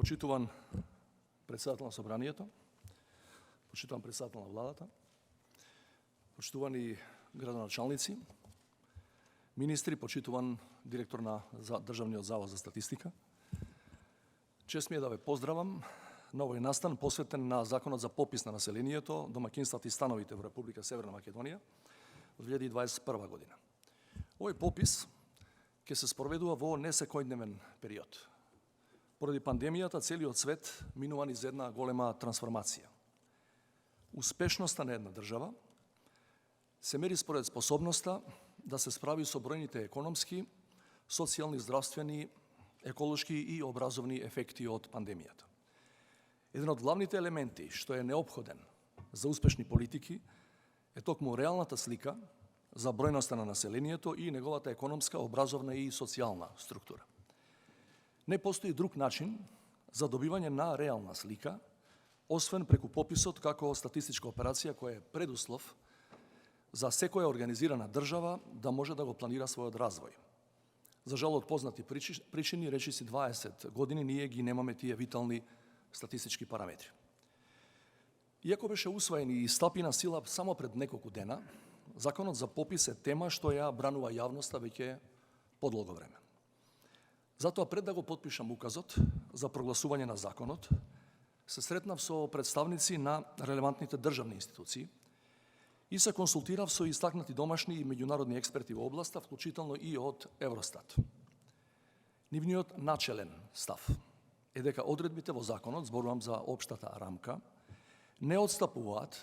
Почитуван председател на Собранието, почитуван председател на владата, почитувани градоначалници, министри, почитуван директор на Државниот завод за статистика. Чест ми е да ве поздравам на овој настан посветен на Законот за попис на населението, домаќинствата и становите во Република Северна Македонија од 2021 година. Овој попис ќе се спроведува во несекојдневен период. Поради пандемијата, целиот свет минува низ една голема трансформација. Успешноста на една држава се мери според способноста да се справи со бројните економски, социјални, здравствени, еколошки и образовни ефекти од пандемијата. Еден од главните елементи што е неопходен за успешни политики е токму реалната слика за бројноста на населението и неговата економска, образовна и социјална структура. Не постои друг начин за добивање на реална слика, освен преку пописот како статистичка операција која е предуслов за секоја организирана држава да може да го планира својот развој. За жал од познати причини, речиси 20 години, ние ги немаме тие витални статистички параметри. Иако беше усвоен и стапи на сила само пред неколку дена, Законот за попис е тема што ја бранува јавноста веќе подолго време. Затоа пред да го потпишам указот за прогласување на законот, се сретнав со представници на релевантните државни институции и се консултирав со истакнати домашни и меѓународни експерти во областа, вклучително и од Евростат. Нивниот начелен став е дека одредбите во законот, зборувам за општата рамка, не отстапуваат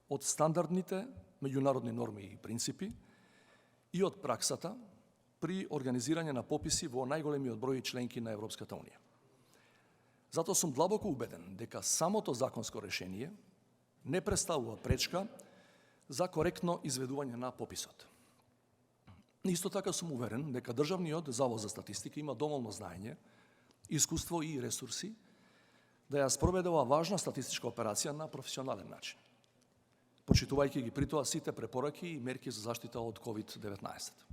од стандардните меѓународни норми и принципи и од праксата при организирање на пописи во најголемиот број членки на Европската Унија. Затоа сум длабоко убеден дека самото законско решение не представува пречка за коректно изведување на пописот. Исто така сум уверен дека Државниот завод за статистика има доволно знаење, искуство и ресурси да ја спроведе оваа важна статистичка операција на професионален начин, почитувајќи ги при тоа сите препораки и мерки за заштита од COVID-19.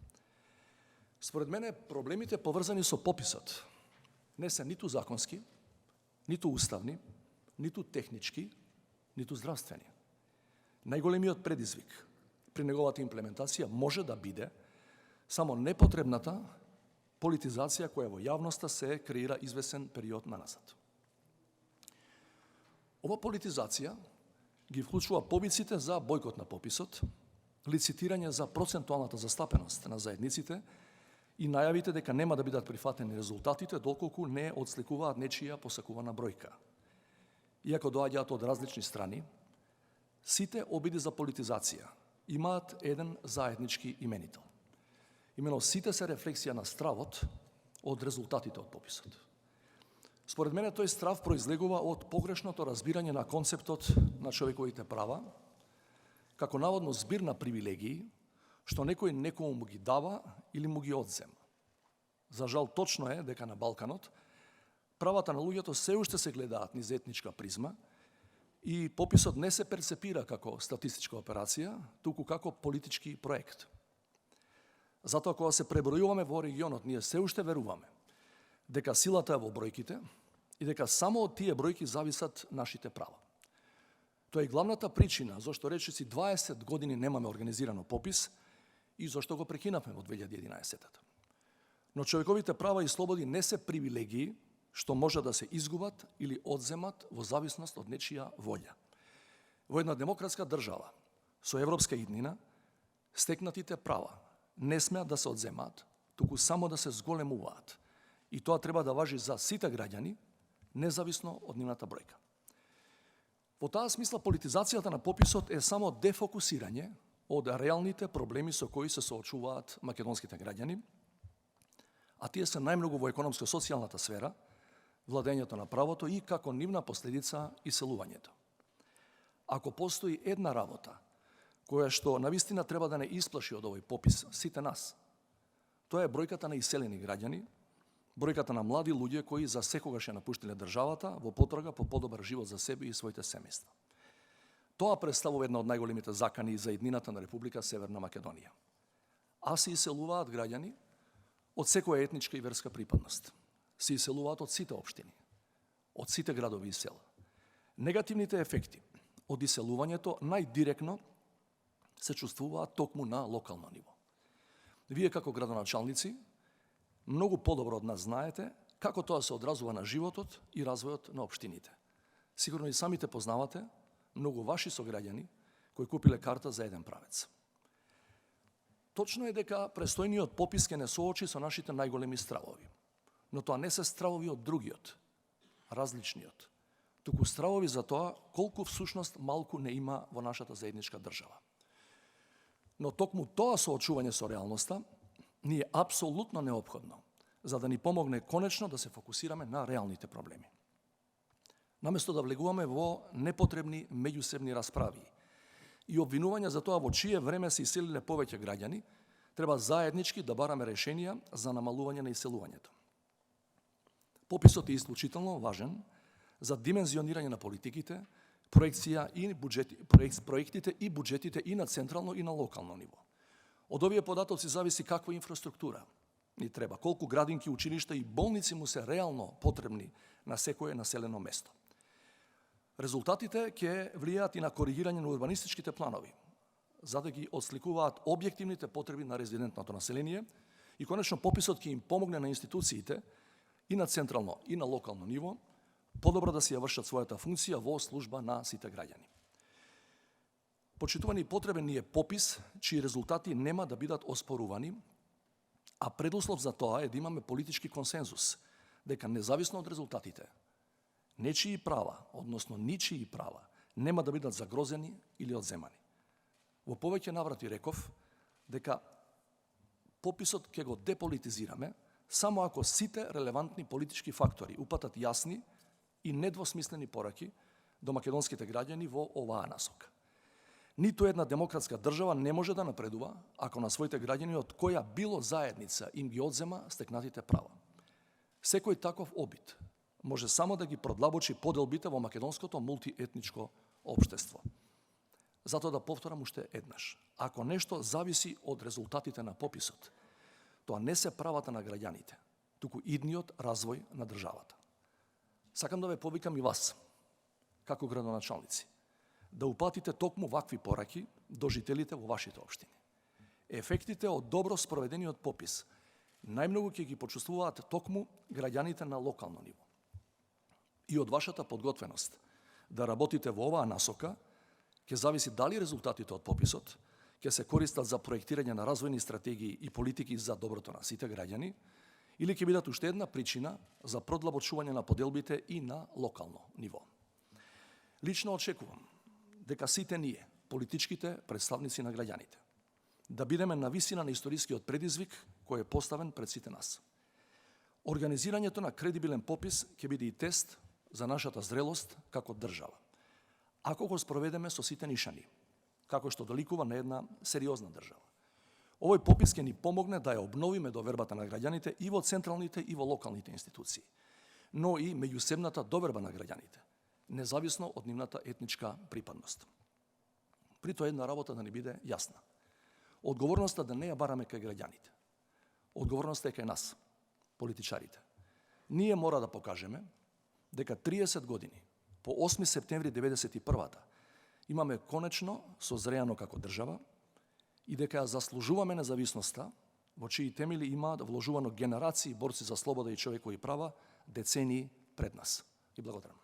Според мене, проблемите поврзани со пописот не се ниту законски, ниту уставни, ниту технички, ниту здравствени. Најголемиот предизвик при неговата имплементација може да биде само непотребната политизација која во јавноста се креира извесен период наназад. Ова политизација ги вклучува повиците за бојкот на пописот, лицитирање за процентуалната застапеност на заедниците и најавите дека нема да бидат прифатени резултатите доколку не отсликуваат нечија посакувана бројка. Иако доаѓаат од различни страни, сите обиди за политизација имаат еден заеднички именител. Имено сите се рефлексија на стравот од резултатите од пописот. Според мене тој страв произлегува од погрешното разбирање на концептот на човековите права како наводно збир на привилегии што некој некому му ги дава или му ги одзема. За жал, точно е дека на Балканот правата на луѓето се уште се гледаат низ етничка призма и пописот не се перцепира како статистичка операција, туку како политички проект. Затоа кога се пребројуваме во регионот, ние се уште веруваме дека силата е во бројките и дека само од тие бројки зависат нашите права. Тоа е главната причина зашто речиси 20 години немаме организирано попис и зашто го прекинавме во 2011-та. Но човековите права и слободи не се привилегии што може да се изгубат или одземат во зависност од нечија волја. Во една демократска држава со европска иднина, стекнатите права не смеат да се одземаат, туку само да се зголемуваат. И тоа треба да важи за сите граѓани, независно од нивната бројка. Во таа смисла, политизацијата на пописот е само дефокусирање од реалните проблеми со кои се соочуваат македонските граѓани, а тие се најмногу во економско-социјалната сфера, владењето на правото и како нивна последица иселувањето. Ако постои една работа која што навистина треба да не исплаши од овој попис сите нас, тоа е бројката на иселени граѓани, бројката на млади луѓе кои за секогаш ја напуштиле државата во потрага по подобар живот за себе и своите семејства. Тоа представува една од најголемите закани за иднината на Република Северна Македонија. А се иселуваат граѓани од секоја етничка и верска припадност. Се иселуваат од сите општини, од сите градови и села. Негативните ефекти од иселувањето најдиректно се чувствуваат токму на локално ниво. Вие како градоначалници многу подобро од нас знаете како тоа се одразува на животот и развојот на општините. Сигурно и самите познавате многу ваши сограѓани кои купиле карта за еден правец. Точно е дека престојниот попис ќе не соочи со нашите најголеми стравови, но тоа не се стравови од другиот, различниот, туку стравови за тоа колку всушност малку не има во нашата заедничка држава. Но токму тоа соочување со реалноста ни е апсолутно неопходно, за да ни помогне конечно да се фокусираме на реалните проблеми. Наместо да влегуваме во непотребни меѓусебни расправи и обвинувања за тоа во чие време се иселиле повеќе граѓани, треба заеднички да бараме решенија за намалување на иселувањето. Пописот е исклучително важен за димензионирање на политиките, проекција и проектите и буџетите и на централно и на локално ниво. Од овие податоци зависи каква инфраструктура ни треба, колку градинки, училишта и болници му се реално потребни на секое населено место. Резултатите ќе влијаат и на коригирање на урбанистичките планови, за да ги отсликуваат објективните потреби на резидентното население и конечно пописот ќе им помогне на институциите и на централно и на локално ниво подобро да си ја вршат својата функција во служба на сите граѓани. Почитувани и потребен ни е попис чии резултати нема да бидат оспорувани, а предуслов за тоа е да имаме политички консензус дека независно од резултатите нечии права, односно ничии права, нема да бидат загрозени или одземани. Во повеќе наврати реков дека пописот ќе го деполитизираме само ако сите релевантни политички фактори упатат јасни и недвосмислени пораки до македонските граѓани во оваа насока. Ниту една демократска држава не може да напредува ако на своите граѓани од која било заедница им ги одзема стекнатите права. Секој таков обид може само да ги продлабочи поделбите во македонското мултиетничко општество. Затоа да повторам уште еднаш. Ако нешто зависи од резултатите на пописот, тоа не се правата на граѓаните, туку идниот развој на државата. Сакам да ве повикам и вас, како градоначалници, да упатите токму вакви пораки до жителите во вашите општини. Ефектите од добро спроведениот попис најмногу ќе ги почувствуваат токму граѓаните на локално ниво. И од вашата подготвеност да работите во оваа насока ќе зависи дали резултатите од пописот ќе се користат за проектирање на развојни стратегии и политики за доброто на сите граѓани, или ќе бидат уште една причина за продлабочување на поделбите и на локално ниво. Лично очекувам дека сите ние, политичките представници на граѓаните, да бидеме на висина на историскиот предизвик кој е поставен пред сите нас. Организирањето на кредибилен попис ќе биде и тест за нашата зрелост како држава, ако го спроведеме со сите нишани, како што доликува на една сериозна држава. Овој попис ќе ни помогне да ја обновиме довербата на граѓаните и во централните и во локалните институции, но и меѓусебната доверба на граѓаните, независно од нивната етничка припадност. При тоа една работа да ни биде јасна. Одговорноста да не ја бараме кај граѓаните. Одговорноста е кај нас, политичарите. Ние мора да покажеме дека 30 години по 8 септември 1991 имаме конечно созреано како држава и дека ја заслужуваме независноста, во чии темели имаат вложувано генерации борци за слобода и човекови права децении пред нас. И благодарам.